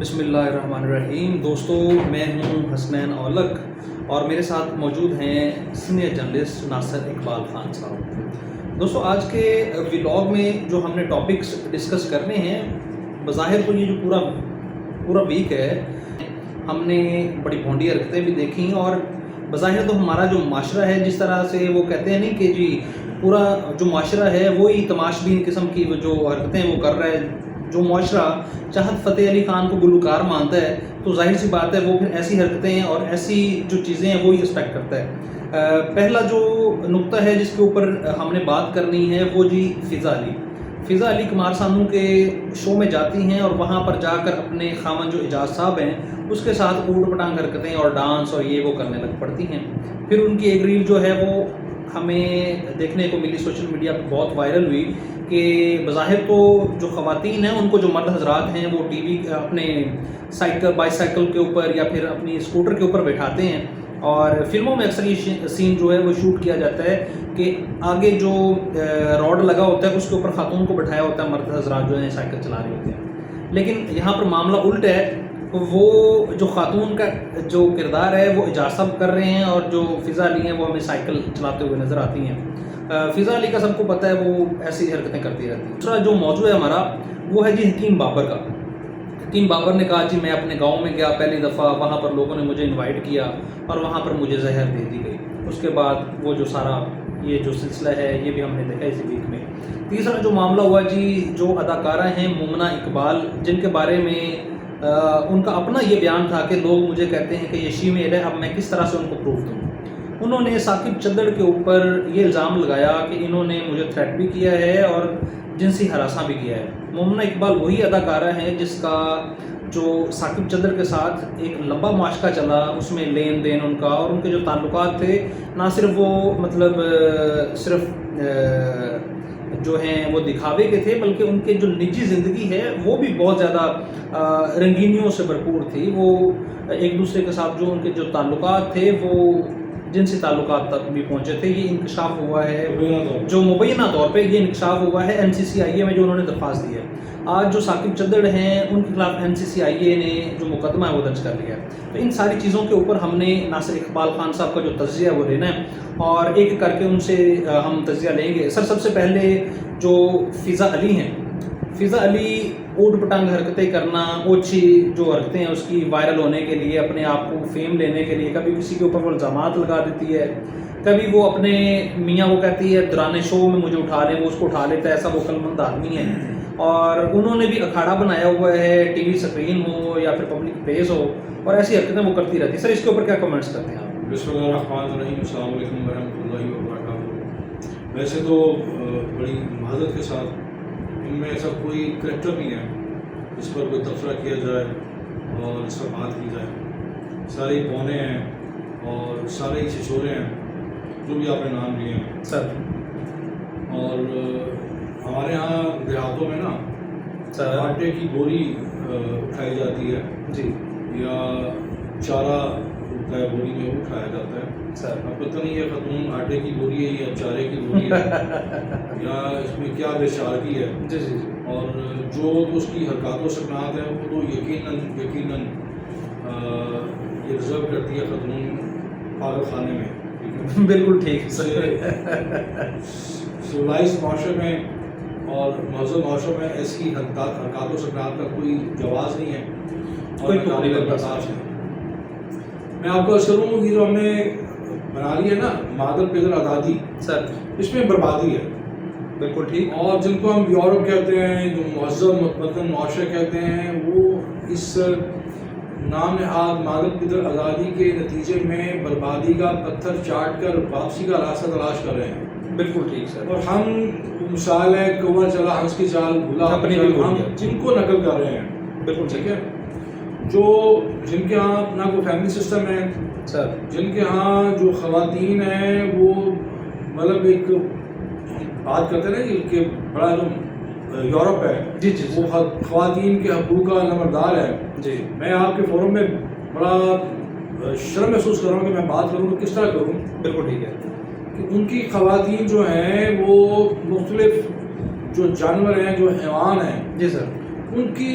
بسم اللہ الرحمن الرحیم۔ دوستو، میں ہوں حسنین اولک اور میرے ساتھ موجود ہیں سینئر جرنلسٹ ناصر اقبال خان صاحب۔ دوستو، آج کے ولاگ میں جو ہم نے ٹاپکس ڈسکس کرنے ہیں، بظاہر تو یہ جو پورا ویک ہے ہم نے بڑی بھونڈی حرکتیں بھی دیکھیں، اور بظاہر تو ہمارا جو معاشرہ ہے، جس طرح سے وہ کہتے ہیں نہیں کہ جی پورا جو معاشرہ ہے وہی تماش بین قسم کی جو حرکتیں وہ کر رہا ہے۔ جو معاشرہ چاہت فتح علی خان کو گلوکار مانتا ہے تو ظاہر سی بات ہے وہ پھر ایسی حرکتیں اور ایسی جو چیزیں ہیں وہی ایکسپیکٹ کرتا ہے۔ پہلا جو نقطہ ہے جس کے اوپر ہم نے بات کرنی ہے وہ جی فضا علی کمار سانو کے شو میں جاتی ہیں اور وہاں پر جا کر اپنے خامن جو اعجاز صاحب ہیں اس کے ساتھ اوٹ پٹانگ حرکتیں اور ڈانس اور یہ وہ کرنے لگ پڑتی ہیں۔ پھر ان کی ایک ریل جو ہے وہ ہمیں دیکھنے کو ملی، سوشل میڈیا پہ بہت وائرل ہوئی کہ بظاہر تو جو خواتین ہیں ان کو جو مرد حضرات ہیں وہ ٹی وی اپنے بائی سائیکل کے اوپر یا پھر اپنی اسکوٹر کے اوپر بٹھاتے ہیں، اور فلموں میں اکثر یہ سین جو ہے وہ شوٹ کیا جاتا ہے کہ آگے جو راڈ لگا ہوتا ہے اس کے اوپر خاتون کو بٹھایا ہوتا ہے، مرد حضرات جو ہیں سائیکل چلا رہے ہوتے ہیں۔ لیکن یہاں پر معاملہ الٹ ہے، وہ جو خاتون کا جو کردار ہے وہ اعجاز صاحب کر رہے ہیں اور جو فضا علی ہیں وہ ہمیں سائیکل چلاتے ہوئے نظر آتی ہیں۔ فضا علی کا سب کو پتہ ہے وہ ایسی حرکتیں کرتی رہتی ہیں۔ دوسرا جو موضوع ہے ہمارا وہ ہے جی حکیم بابر کا۔ حکیم بابر نے کہا جی میں اپنے گاؤں میں گیا پہلی دفعہ، وہاں پر لوگوں نے مجھے انوائٹ کیا اور وہاں پر مجھے زہر دے دی گئی۔ اس کے بعد وہ جو سارا یہ جو سلسلہ ہے یہ بھی ہم نے دیکھا اسی ویک میں۔ تیسرا جو معاملہ ہوا جی جو اداکارہ ہیں مومنہ اقبال، جن کے بارے میں ان کا اپنا یہ بیان تھا کہ لوگ مجھے کہتے ہیں کہ یہ شیمے ہے، اب میں کس طرح سے ان کو پروف دوں۔ انہوں نے ثاقب چدڑ کے اوپر یہ الزام لگایا کہ انہوں نے مجھے تھریٹ بھی کیا ہے اور جنسی ہراساں بھی کیا ہے۔ مومنہ اقبال وہی اداکارہ ہیں جس کا جو ثاقب چدڑ کے ساتھ ایک لمبا معاشقہ چلا، اس میں لین دین ان کا اور ان کے جو تعلقات تھے نہ صرف وہ مطلب صرف جو ہیں وہ دکھاوے کے تھے، بلکہ ان کے جو نجی زندگی ہے وہ بھی بہت زیادہ رنگینیوں سے بھرپور تھی۔ وہ ایک دوسرے کے ساتھ جو ان کے جو تعلقات تھے وہ جنسی تعلقات تک بھی پہنچے تھے۔ یہ انکشاف ہوا ہے جو مبینہ طور پہ یہ انکشاف ہوا ہے NCCIA میں جو انہوں نے درخواست دی ہے۔ آج جو ثاقب چدڑ ہیں ان کے خلاف NCCIA نے جو مقدمہ ہے وہ درج کر لیا ہے۔ تو ان ساری چیزوں کے اوپر ہم نے ناصر اقبال خان صاحب کا جو تجزیہ ہے وہ لینا ہے اور ایک کر کے ان سے ہم تجزیہ لیں گے۔ سب سے پہلے جو فضا علی ہیں، فضا علی اوٹ پٹانگ حرکتیں کرنا، اوچھی جو حرکتیں ہیں اس کی وائرل ہونے کے لیے، اپنے آپ کو فیم لینے کے لیے کبھی کسی کے اوپر وہ الزامات لگا دیتی ہے، کبھی وہ اپنے میاں وہ کہتی ہے دوران شو میں مجھے اٹھا لیں، وہ اس کو اٹھا لیتا ہے، ایسا وہ عقلمند آدمی ہے۔ اور انہوں نے بھی اکھاڑا بنایا ہوا ہے، ٹی وی سکرین ہو یا پھر پبلک پلیس ہو، اور ایسی حرکتیں وہ کرتی رہتی ہے۔ سر اس کے اوپر کیا کمنٹس کرتے ہیں آپ؟ بسم اللہ الرحمن الرحیم، السلام علیکم ورحمۃ اللہ وبرکاتہ۔ ویسے تو بڑی معذرت کے ساتھ ان میں ایسا کوئی کریکٹر نہیں ہے جس پر کوئی تبصرہ کیا جائے اور اس پر بات کی جائے۔ سارے ہی پونے ہیں اور سارے ہی چھچورے ہیں جو بھی آپ نے نام لیے ہیں سر۔ اور ہمارے ہاں دیہاتوں میں نا سر آٹے کی بوری اٹھائی جاتی ہے جی، یا چارہ ہوتا ہے بوری میں وہ اٹھایا جاتا ہے۔ سر اب پتہ نہیں یہ خاتون آٹے کی بوری ہے یا چارے کی بوری ہے یا اس میں کیا بے چارگی ہے۔ جی جی جی، اور جو اس کی حرکات و سکنات ہیں وہ تو یقیناً یہ ڈیزرو کرتی ہے خاتون پاگل خانے میں۔ بالکل ٹھیک سر۔ سولائز معاشرے میں اور مہذب معاشرے میں ایسی حرکات و سکنات کا کوئی جواز نہیں ہے اور کوئی برداشت ہے۔ میں آپ کو عرض کروں کہ جو ہم نے بنا لی ہے نا مادر پدر آزادی، سر اس میں بربادی ہے۔ بالکل ٹھیک۔ اور جن کو ہم یورپ کہتے ہیں، جو مہذب متمدن معاشرے کہتے ہیں، وہ اس نام نہاد مادر پدر آزادی کے نتیجے میں بربادی کا پتھر چاٹ کر واپسی کا راستہ تلاش کر رہے ہیں۔ بالکل ٹھیک سر۔ اور ہم مثال ہے کوا چلا ہنس کی چال بھولا اپنی بھی ہم جن کو نقل کر رہے ہیں۔ بالکل ٹھیک ہے، جن کے ہاں نہ کوئی فیملی سسٹم ہے سر، جن کے ہاں جو خواتین ہیں وہ مطلب ایک بات کرتے ہیں کہ بڑا جو یورپ ہے جی جی وہ خواتین کے حقوق کا نمبردار ہے۔ جی، میں آپ کے فورم میں بڑا شرم محسوس کر رہا ہوں کہ میں بات کروں تو کس طرح کروں۔ بالکل ٹھیک ہے کہ ان کی خواتین جو ہیں وہ مختلف جو جانور ہیں، جو حیوان ہیں، جی سر، ان کی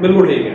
بالکل ٹھیک ہے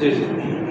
جی جی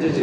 جی جی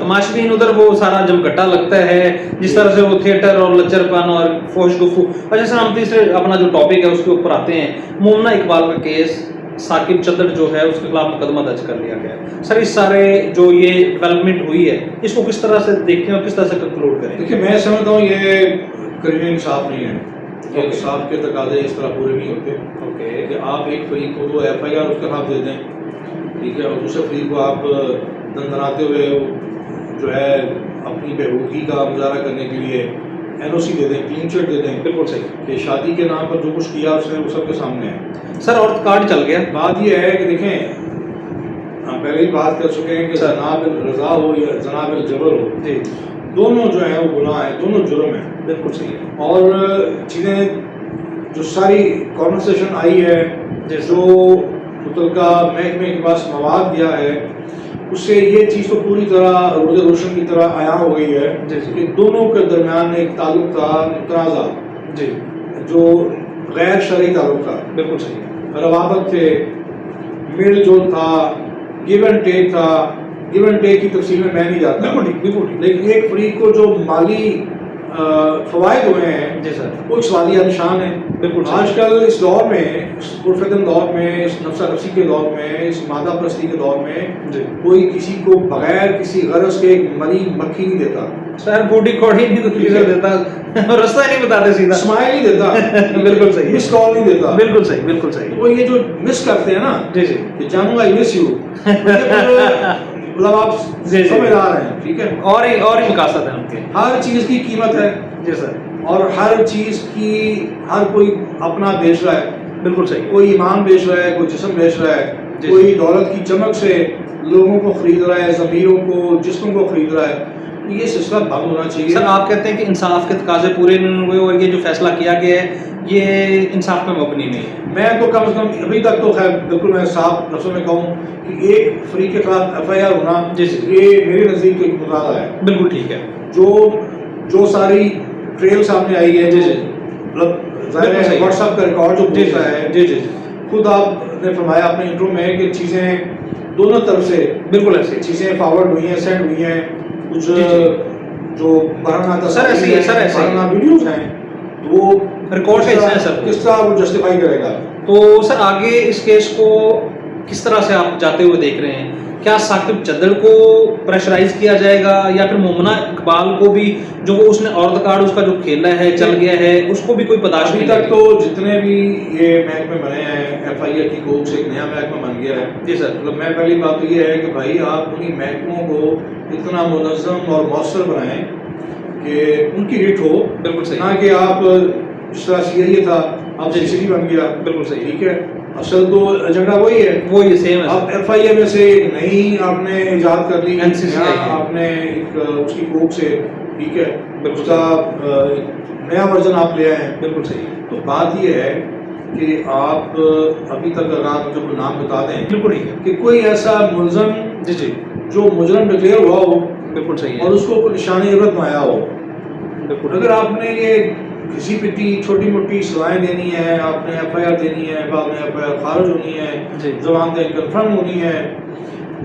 تماشبین ادھر وہ سارا جمگٹا لگتا ہے جس طرح سے وہ تھیٹر اور لچر پن اور فوش گفتگو. اور جیسے ہم تیسرے اپنا جو ٹاپک ہے اس کے اوپر آتے ہیں، مومنہ اقبال کا کیس ثاقب چدر جو ہے اس کے خلاف مقدمہ درج کر لیا گیا ہے. سر اس سارے جو یہ ڈیولپمنٹ ہوئی ہے اس کو کس طرح سے دیکھیں اور کس طرح سے کنکلوڈ کریں؟ دیکھیے میں سمجھتا ہوں یہ قریب انصاف نہیں ہے، یہ انصاف کے تقاضے اس طرح پورے نہیں ہوتے اوکے کہ آپ ایک فریق کو تو ایف آئی آر اس کے خلاف دے دیں، ٹھیک ہے، اور دوسرے فریق کو آپ دندناتے ہوئے جو ہے اپنی بہبودی کا مظاہرہ کرنے کے لیے این او سی دے دیں، کلین چٹ دے دیں. بالکل صحیح. کہ شادی کے نام پر جو کچھ کیا اس نے وہ سب کے سامنے ہے. سر اور کارڈ چل گیا. بات یہ ہے کہ دیکھیں ہم پہلے ہی بات کر چکے ہیں کہ جناب الرضا ہو یا جناب الجبر ہو، جی دونوں جو ہیں وہ گناہ ہیں، دونوں جرم ہیں. بالکل صحیح ہے. اور چیزیں جو ساری کانورسیشن آئی ہے جو متعلقہ محکمے کے پاس مواد دیا ہے اس سے یہ چیز تو پوری طرح روز روشن کی طرح عیاں ہو گئی ہے کہ دونوں کے درمیان ایک تعلق تھا متنازع، جی جو غیر شرعی تعلق تھا. بالکل صحیح ہے. روابط تھے، میل جول تھا، گیو اینڈ ٹیک تھا. گیو اینڈ ٹیک کی تفصیل میں نہیں جاتا، بالکل ٹھیک بالکل ٹھیک. لیکن ایک فریق کو جو مالی فوائد ہوئے ہیں جی سر وہ ایک سوالیہ نشان ہے. بالکل آج کل اس دور میں، اس پرفتن دور میں، اس نفسہ نفسی کے دور میں، اس مادہ پرستی کے دور میں جی کوئی کسی کو بغیر کسی غرض کے ایک مری مکھی نہیں دیتا، سر بوٹی کوڑی نہیں تو ٹیزر دیتا، رستہ نہیں بتاتے سیدھا، اسمائل نہیں دیتا، بالکل صحیح. مس کال نہیں دیتا. بالکل صحیح بالکل صحیح. وہ یہ جو مس کرتے ہیں نا جی جی کہ جانوں گا مس یو، مطلب آپ سمجھدار ہیں، ٹھیک ہے. اور ہی مقاصد ہیں ان کے. ہر چیز کی قیمت ہے جی سر اور ہر چیز کی ہر کوئی اپنا بیچ رہا ہے. بالکل صحیح. کوئی ایمان بیچ رہا ہے، کوئی جسم بیچ رہا ہے، کوئی دولت کی چمک سے لوگوں کو خرید رہا ہے، ضمیروں کو، جسموں کو خرید رہا ہے. یہ سلسلہ بند ہونا چاہیے. سر آپ کہتے ہیں کہ انصاف کے تقاضے پورے نہیں ہوئے اور یہ جو فیصلہ کیا گیا ہے یہ انصاف پہ مبنی نہیں ہے. میں تو کم از کم ابھی تک تو خیر بالکل میں صاف لفظوں میں کہوں کہ ایک فریق کے خلاف ایف آئی آر ہونا یہ میرے نزدیک تو ایک مطالعہ ہے. بالکل ٹھیک ہے. جو ساری ٹریل سامنے آئی ہے، ظاہر ہے واٹس ایپ کا ریکارڈ جو پوچھتا ہے، جی جی خود آپ نے فرمایا اپنے انٹرو میں کہ چیزیں دونوں طرف سے بالکل ایسے چیزیں فارورڈ ہوئی ہیں، سینڈ ہوئی ہیں. کچھ جو برہنہ سر ایسے برہنہ ویڈیوز ہیں وہ ریکارڈ کا حصہ ہے سر. کس طرح وہ جسٹیفائی کرے گا؟ تو سر آگے اس کیس کو کس طرح سے آپ جاتے ہوئے دیکھ رہے ہیں؟ کیا ثاقب چدر کو پریشرائز کیا جائے گا یا پھر مومنہ اقبال کو بھی جو وہ اس نے عورت کارڈ اس کا جو کھیلا ہے چل گیا ہے اس کو بھی کوئی پداش ابھی نہیں تک تو جتنے بھی یہ محکمے بنے ہیں ایف آئی آر کی کوک سے ایک نیا محکمہ بن گیا ہے. جی سر. مطلب میں پہلی بات تو یہ ہے کہ بھائی آپ انہیں محکموں کو اتنا منظم اور مؤثر بنائیں کہ ان کی ہٹ ہو. بالکل صحیح. نہ کہ آپ جس طرح سی آئی اے تھا اب سی سی ٹی بن گیا. بالکل صحیح. ٹھیک ہے، اصل تو ایجنڈا وہی ہے، وہی سیم ہے. اب ایف آئی اے میں سے نئی آپ نے ایجاد کر لی، NCC آپ نے ایک اس کی کوک سے، ٹھیک ہے، بالکل اس کا نیا ورژن آپ لے آئے ہیں. بالکل صحیح. تو بات یہ ہے کہ آپ ابھی تک اگر آپ مجھے کوئی نام بتا دیں بالکل ٹھیک ہے. کہ کوئی ایسا ملزم جی جی جو مجرم ڈکلیئر ہوا ہو بالکل صحیح ہے. اور اس کو کوئی نشانی عبرت میں آیا ہو. بالکل. اگر آپ نے یہ کسی پٹی چھوٹی موٹی سزائیں دینی ہے، آپ نے ایف آئی آر دینی ہے، بعد میں ایف آئی آر خارج ہونی ہے، ضمانتیں کنفرم ہونی ہے،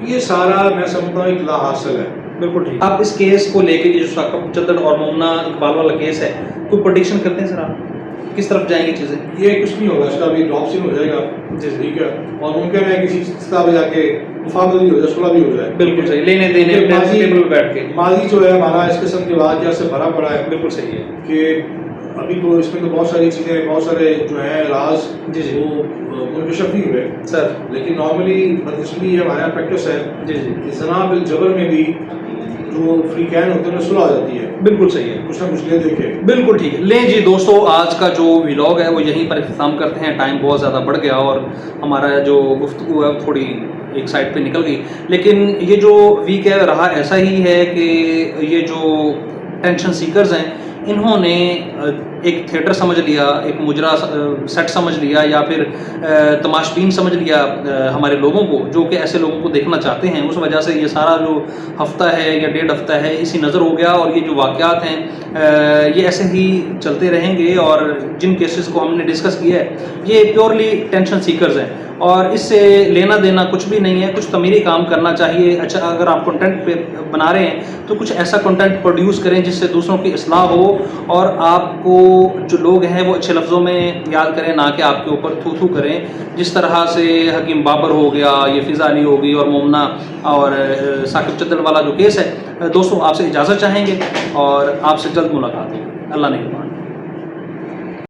یہ سارا میں سمجھتا ہوں ایک لا حاصل ہے. بالکل ٹھیک. آپ اس کیس کو لے کے جو ثاقب چدر اور مومنہ اقبال والا کیس ہے کوئی پروڈکشن کرتے ہیں سر آپ کس طرف جائیں گی چیزیں؟ یہ کچھ نہیں ہوگا، اس کا ابھی ڈراپ سین ہو جائے گا. جی ٹھیک ہے، اور ممکن ہے کسی سطح پہ جا کے مفاہمت بھی ہو جائے، صلح بھی ہو جائے. بالکل صحیح. لینے دینے ٹیبل پہ بیٹھ کے ماضی جو ہے ہمارا اس قسم کے واقعات سے بھرا پڑا ہے. بالکل صحیح ہے کہ ابھی تو اس میں تو بہت ساری چیزیں، بہت سارے جو ہیں راز جی جی وہ منکشف نہیں ہوئے سر. لیکن نارملی بدقسمتی یہ ہمارے یہاں پریکٹس ہے جی جی کہ جناب الجبر میں بھی جو فری کین ہوتے ہیں صلح آ جاتی ہے. بالکل صحیح ہے. کچھ نہ کچھ لے دیکھے. بالکل ٹھیک ہے. لیں جی دوستو، آج کا جو ولاگ ہے وہ یہیں پر اختتام کرتے ہیں. ٹائم بہت زیادہ بڑھ گیا اور ہمارا جو گفتگو ہے تھوڑی ایک سائڈ پہ نکل گئی، لیکن یہ جو ویک ہے رہا ایسا ہی ہے کہ یہ جو ٹینشن سیکرز ہیں انہوں نے ایک تھیٹر سمجھ لیا، ایک مجرا سیٹ سمجھ لیا، یا پھر تماشبین سمجھ لیا ہمارے لوگوں کو، جو کہ ایسے لوگوں کو دیکھنا چاہتے ہیں. اس وجہ سے یہ سارا جو ہفتہ ہے یا 1.5 ہفتہ ہے اسی نظر ہو گیا، اور یہ جو واقعات ہیں یہ ایسے ہی چلتے رہیں گے. اور جن کیسز کو ہم نے ڈسکس کیا ہے یہ پیورلی ٹینشن سیکرز ہیں، اور اس سے لینا دینا کچھ بھی نہیں ہے. کچھ تعمیری کام کرنا چاہیے. اچھا، اگر آپ کنٹینٹ پہ بنا رہے ہیں تو کچھ ایسا کنٹینٹ پروڈیوس کریں جس سے دوسروں کی اصلاح ہو، اور آپ کو جو لوگ ہیں وہ اچھے لفظوں میں یاد کریں، نہ کہ آپ کے اوپر تھو تھو کریں. جس طرح سے حکیم بابر ہو گیا، یہ فضا علی ہوگی، اور مومنہ اور ثاقب چدل والا جو کیس ہے. دوستوں، آپ سے اجازت چاہیں گے اور آپ سے جلد ملاقات ہوگی. اللہ نگہبان.